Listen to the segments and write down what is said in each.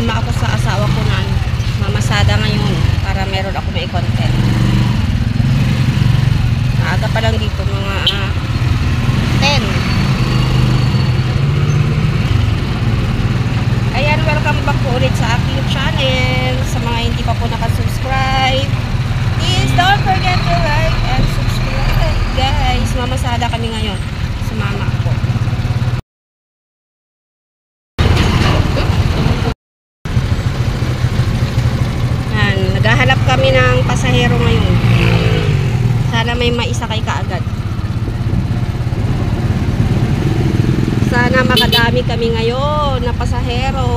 sumama ako sa asawa ko na mamasada ngayon para meron ako may content. Maaga pa lang dito, mga 10. Ayan, welcome back po ulit sa aking channel. Sa mga hindi pa po nakasubscribe, please don't forget to like and subscribe. Guys, mamasada kami ngayon. Sumama ako. Naghahanap kami ng pasahero ngayon. Sana may maisakay kaagad. Sana makadami kami ngayon na pasahero.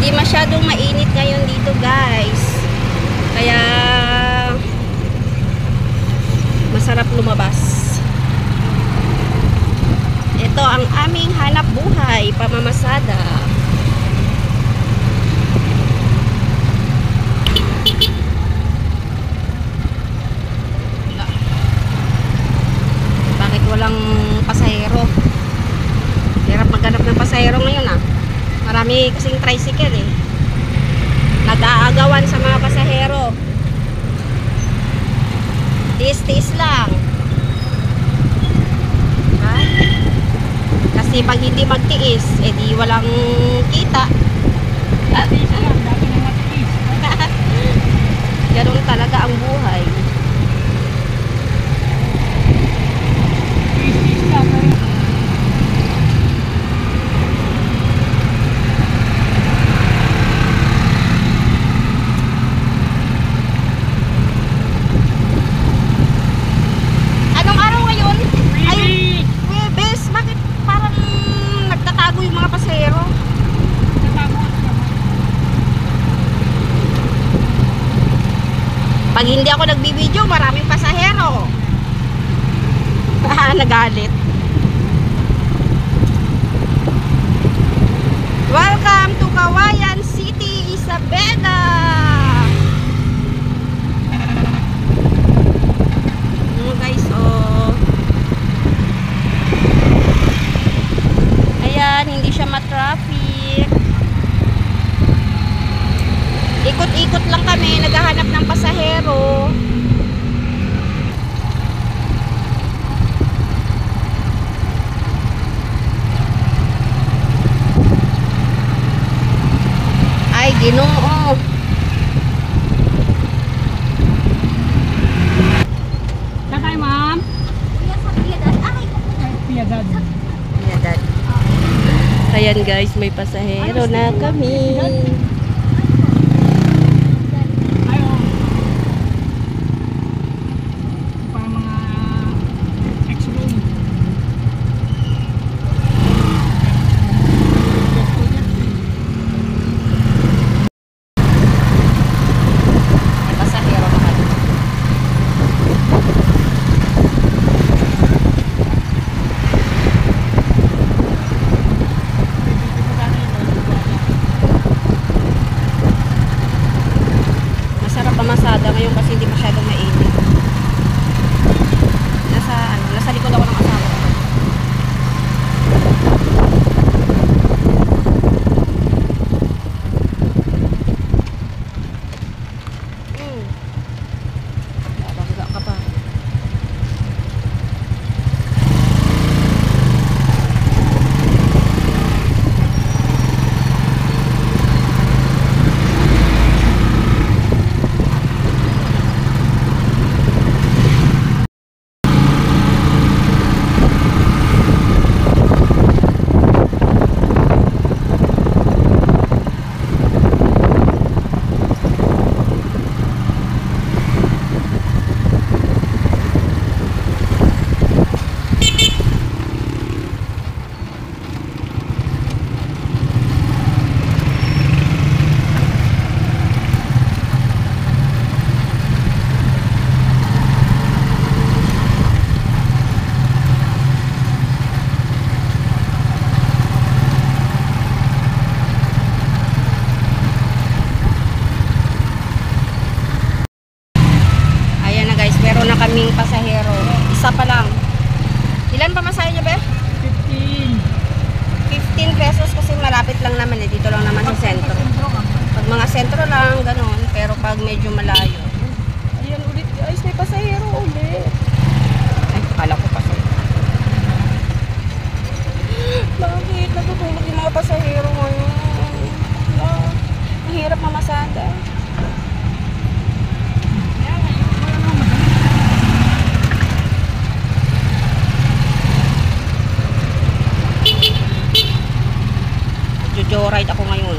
Hindi masyadong mainit ngayon dito, guys. Kaya masarap lumabas. Ito ang aming hanap buhay, pamamasada. Bakit walang pasahero? Hirap maghanap ng pasahero ngayon ah. Marami kasing tricycle eh. Nag-aagawan sa mga pasahero. Tis-tis lang. Ha? Kasi pag hindi magtiis, edi walang kita. Ganun talaga ang buhay. Anong araw ngayon? Ay, Webes, bakit parang nagtatago yung mga pasahero? Pag hindi ako nagbibideo, maraming pasahero. Nagalit. Welcome to Kawayan City, Isabela. Guys, oh. Ayan, hindi siya matraffic. Ikot-ikot lang kami, naghahanap ng pasahero. Ay, Ginoo. Sakay, ma'am. Piedad. Piedad. Ayan guys, may pasahero na kami. Masada ngayon kasi hindi masyadong mainit. Nasa likod ako ng asawa ko. Babangga ka pa. kaming pasahero. Isa pa lang. Ilan pa masaya niyo, be? 15. 15 pesos kasi malapit lang naman eh. Dito lang naman sa sentro. Pag mga sentro lang, ganun. Pero pag medyo malayo. Ayan ulit guys, may pasahero ulit. Ay, kala ko pasahero. Bakit? Natutulog yung mga pasahero ngayon. Ah, ang hirap mamasada. Jojo ride ako ngayon.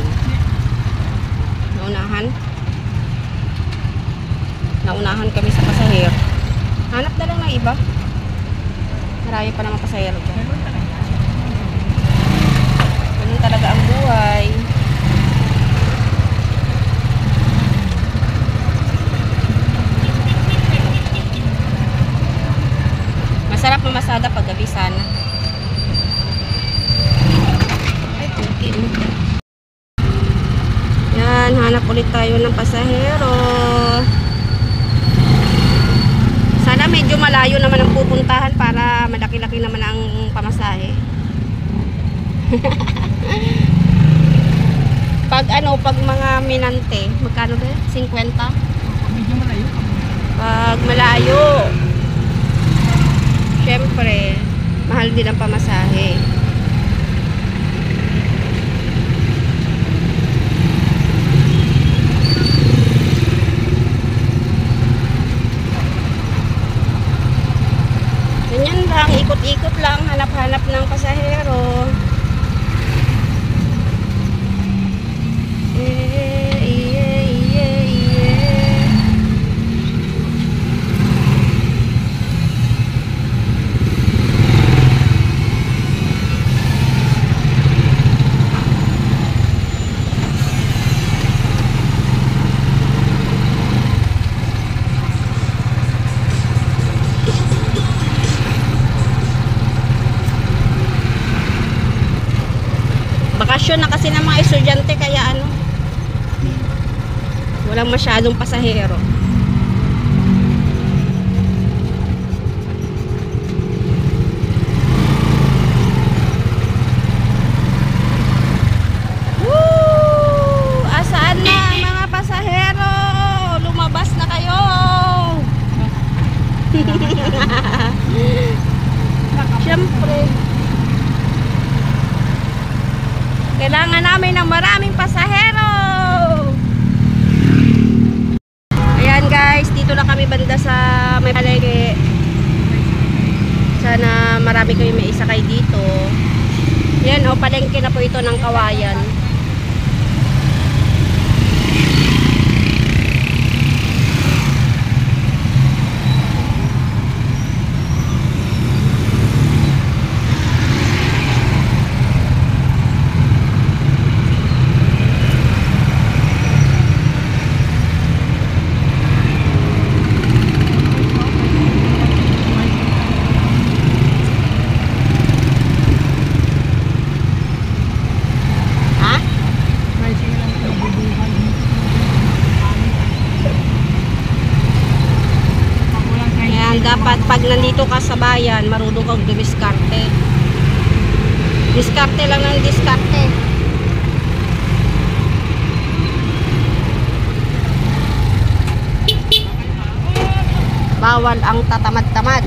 Naunahan kami sa pasahero. Hanap na lang ng iba. Marami pa naman pasahero dyan. Ganun talaga ang buhay. Masarap mamasada pag gabi sana. Ay, puti. Yan, hanap ulit tayo ng pasahero. Sana medyo malayo naman ang pupuntahan para malaki-laki naman ang pamasahe. Pag mga minante, magkano ba? 50? Medyo malayo. Pag malayo, syempre, mahal din ang pamasahe. Ganyan lang, ikot-ikot lang, hanap-hanap ng pasahero. Bakasyon na kasi ng mga estudyante kaya walang masyadong pasahero. Woo! Asaan na ang mga pasahero? Lumabas na kayo. Siyempre. Kailangan namin ng maraming pasahero. Ayan guys, dito na kami banda sa may palengke. Sana marami kayo may isakay dito. Yan o, palengke na po ito ng Kawayan. Dapat pag nandito ka sa bayan, marunong kang dumiskarte. Diskarte lang ng diskarte. Bawal ang tatamad-tamad.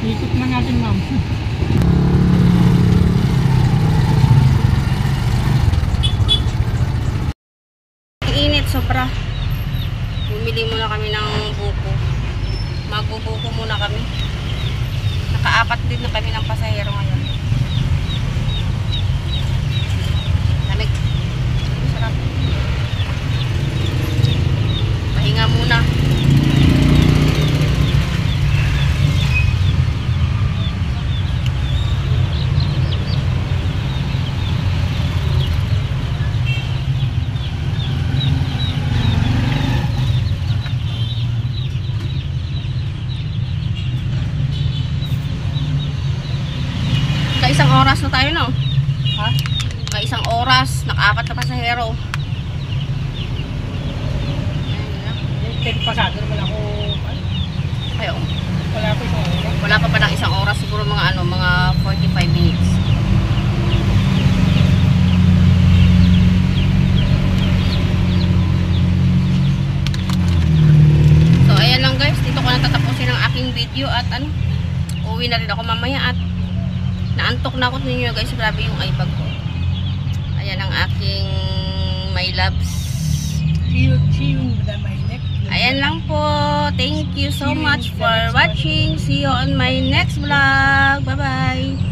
Ikot na natin, ma'am. Init sobra. Bumili muna kami ng buko. Magbubuko muna kami. Nakaapat din na kami ng pasahero ngayon. Lamig. Sarap. Pahinga muna. Isang oras na tayo, no? Ha? Isang oras, naka-apat na pasahero. Yung 10 pasado naman ako. Ayaw. Wala pa isang oras. Wala pa ng isang oras, siguro mga mga 45 minutes. So ayan lang guys, dito ko na tatapusin ang aking video at uwi na rin ako mamaya at naantok na ako ninyo guys, grabe yung eyebag ko. Ayan ang aking my loves. See you my next. Ayan lang po. Thank you so much for watching. See you on my next vlog. Bye bye.